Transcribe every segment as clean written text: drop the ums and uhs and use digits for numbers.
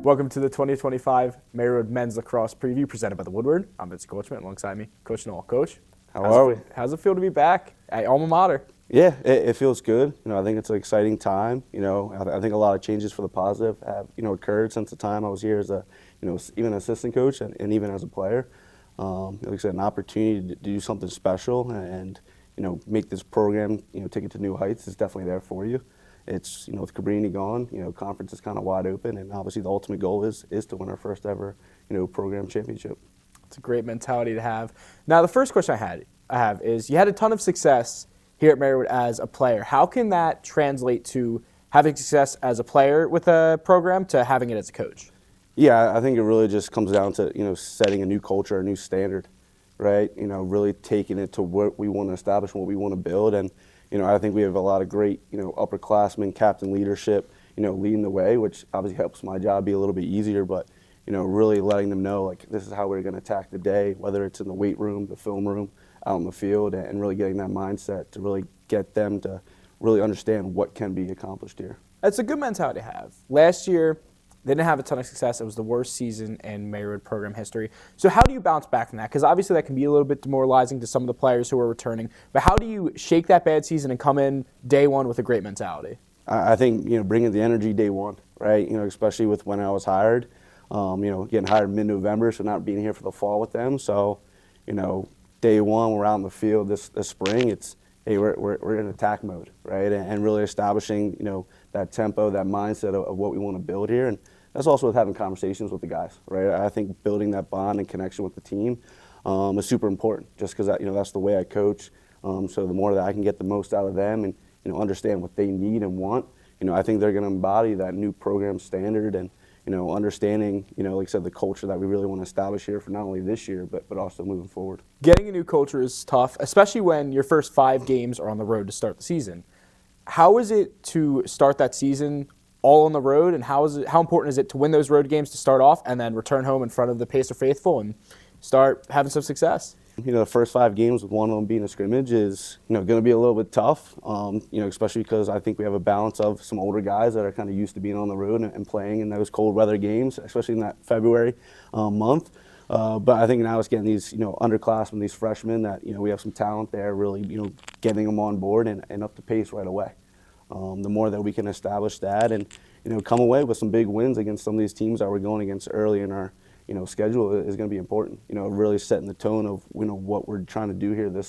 Welcome to the 2025 Marywood Men's Lacrosse Preview presented by the Woodward. I'm Vincent Goldschmidt. Alongside me, Coach Nowell. Coach, how are we? How's it feel to be back at alma mater? Yeah, it feels good. I think it's an exciting time. I think a lot of changes for the positive have occurred since the time I was here as a even assistant coach and even as a player. Like I said, an opportunity to do something special and make this program take it to new heights is definitely there for you. It's with Cabrini gone, conference is kind of wide open, and obviously the ultimate goal is to win our first ever program championship. It's a great mentality to have. Now, the first question I have is you had a ton of success here at Marywood as a player. How can that translate to having success as a player with a program to having it as a coach? Yeah, I think it really just comes down to setting a new culture, a new standard, right? Really taking it to what we want to establish, what we want to build, and I think we have a lot of great upperclassmen, captain leadership, leading the way, which obviously helps my job be a little bit easier. But really letting them know like this is how we're going to attack the day, whether it's in the weight room, the film room, out in the field, and really getting that mindset to really get them to really understand what can be accomplished here. That's a good mentality to have. Last year, they didn't have a ton of success. It was the worst season in Marywood program history. So how do you bounce back from that? Because obviously that can be a little bit demoralizing to some of the players who are returning. But how do you shake that bad season and come in day one with a great mentality? I think bringing the energy day one, right? Especially with when I was hired. Getting hired mid-November, so not being here for the fall with them. So day one, we're out in the field this spring. It's hey, we're in attack mode, right? And really establishing that tempo, that mindset of what we want to build here. And that's also with having conversations with the guys, right? I think building that bond and connection with the team is super important, just because that's the way I coach. So the more that I can get the most out of them and understand what they need and want, I think they're going to embody that new program standard and understanding like I said, the culture that we really want to establish here for not only this year but also moving forward. Getting a new culture is tough, especially when your first 5 games are on the road to start the season. How is it to start that season all on the road, and how important is it to win those road games to start off and then return home in front of the Pacer faithful and start having some success? The first 5 games, with one of them being a scrimmage, is going to be a little bit tough. Especially because I think we have a balance of some older guys that are kind of used to being on the road and playing in those cold weather games, especially in that February month. But I think now it's getting these underclassmen, these freshmen that we have some talent there, really getting them on board and up to pace right away. The more that we can establish that and come away with some big wins against some of these teams that we're going against early in our schedule is going to be important. Really setting the tone of what we're trying to do here this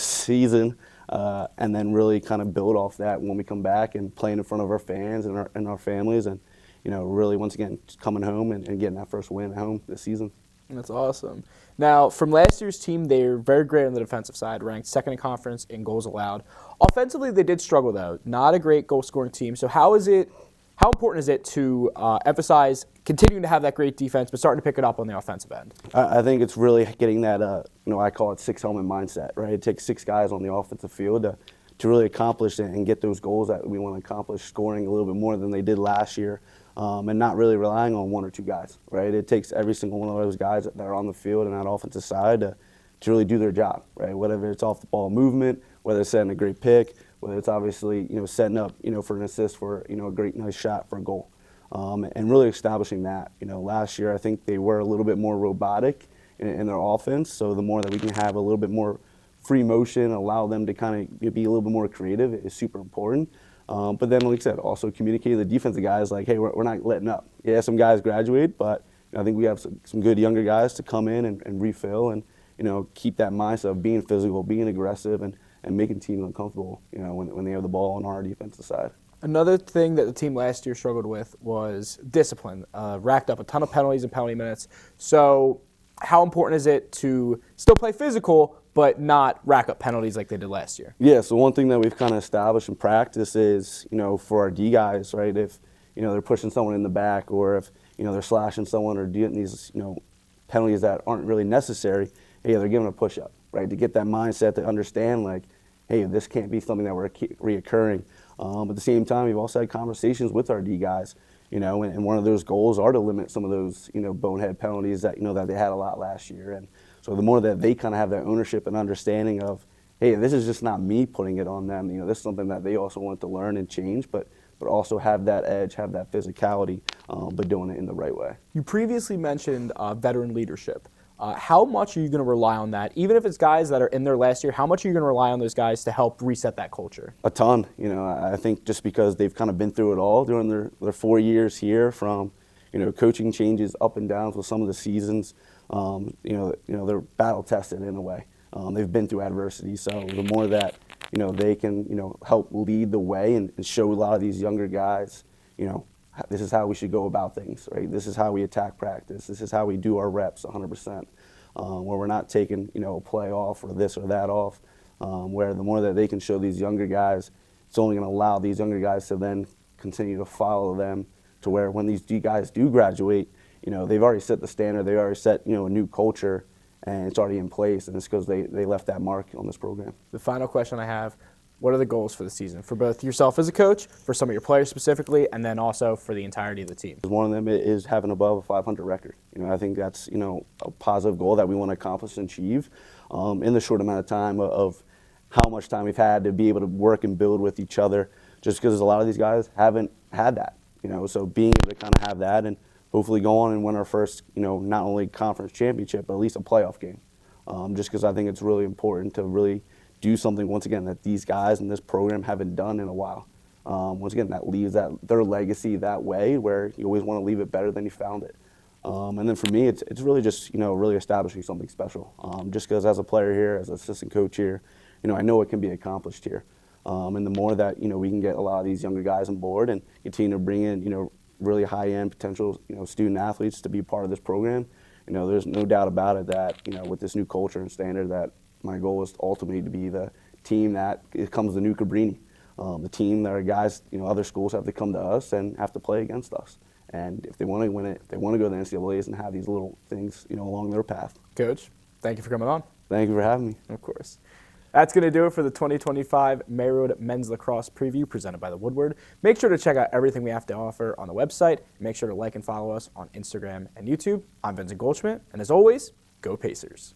season, and then really kind of build off that when we come back and playing in front of our fans and our families, and really once again coming home and getting that first win at home this season. That's awesome. Now, from last year's team, they're very great on the defensive side, ranked second in conference in goals allowed. Offensively, they did struggle, though. Not a great goal-scoring team. So how important is it to emphasize continuing to have that great defense, but starting to pick it up on the offensive end? I think it's really getting that, I call it 6-helmet mindset, right? It takes 6 guys on the offensive field to really accomplish and get those goals that we want to accomplish, scoring a little bit more than they did last year, and not really relying on 1 or 2 guys, right? It takes every single one of those guys that are on the field and that offensive side to really do their job, right? Whether it's off the ball movement, whether it's setting a great pick, whether it's obviously setting up for an assist for a great nice shot for a goal, and really establishing that. Last year I think they were a little bit more robotic in their offense, so the more that we can have a little bit more free motion, allow them to kind of be a little bit more creative is super important. But then, like I said, also communicating to the defensive guys like, hey, we're not letting up. Yeah, some guys graduate, but I think we have some good younger guys to come in and refill and keep that mindset of being physical, being aggressive, and making teams uncomfortable when they have the ball on our defensive side. Another thing that the team last year struggled with was discipline. Racked up a ton of penalties and penalty minutes. So how important is it to still play physical but not rack up penalties like they did last year? Yeah, so one thing that we've kind of established in practice is, for our D guys, right, if, they're pushing someone in the back or if, they're slashing someone or doing these, penalties that aren't really necessary, hey, they're giving a push-up, right, to get that mindset to understand, like, hey, this can't be something that we're reoccurring. At the same time, we've also had conversations with our D guys, and one of those goals are to limit some of those, bonehead penalties that, that they had a lot last year. And so the more that they kind of have that ownership and understanding of, hey, this is just not me putting it on them. This is something that they also want to learn and change, but but also have that edge, have that physicality, but doing it in the right way. You previously mentioned veteran leadership. How much are you going to rely on that? Even if it's guys that are in their last year, how much are you going to rely on those guys to help reset that culture? A ton. I think just because they've kind of been through it all during their 4 years here, from coaching changes up and downs with some of the seasons. They're battle tested in a way. They've been through adversity, so the more that they can help lead the way and show a lot of these younger guys, this is how we should go about things, right? This is how we attack practice. This is how we do our reps 100%, where we're not taking a play off or this or that off. Where the more that they can show these younger guys, it's only going to allow these younger guys to then continue to follow them, to where when these guys do graduate, they've already set the standard. They already set a new culture, and it's already in place, and it's because they left that mark on this program. The final question I have, what are the goals for the season for both yourself as a coach, for some of your players specifically, and then also for the entirety of the team? One of them is having above a 500 record. I think that's a positive goal that we want to accomplish and achieve in the short amount of time of how much time we've had to be able to work and build with each other, just because a lot of these guys haven't had that. So being able to kind of have that and hopefully go on and win our first, not only conference championship, but at least a playoff game. Just because I think it's really important to really do something, once again, that these guys in this program haven't done in a while. Once again, that leaves their legacy that way, where you always want to leave it better than you found it. And then for me, it's really just, really establishing something special. Just because as a player here, as an assistant coach here, I know it can be accomplished here. And the more that, we can get a lot of these younger guys on board and continue to bring in, really high-end potential, student athletes to be part of this program, there's no doubt about it that, with this new culture and standard, that my goal is ultimately to be the team that becomes the new Cabrini, the team that are guys, other schools have to come to us and have to play against us. And if they want to win it, if they want to go to the NCAAs and have these little things, along their path. Coach, thank you for coming on. Thank you for having me. Of course. That's going to do it for the 2025 Marywood Men's Lacrosse Preview presented by the Woodward. Make sure to check out everything we have to offer on the website. Make sure to like and follow us on Instagram and YouTube. I'm Vincent Goldschmidt, and as always, go Pacers.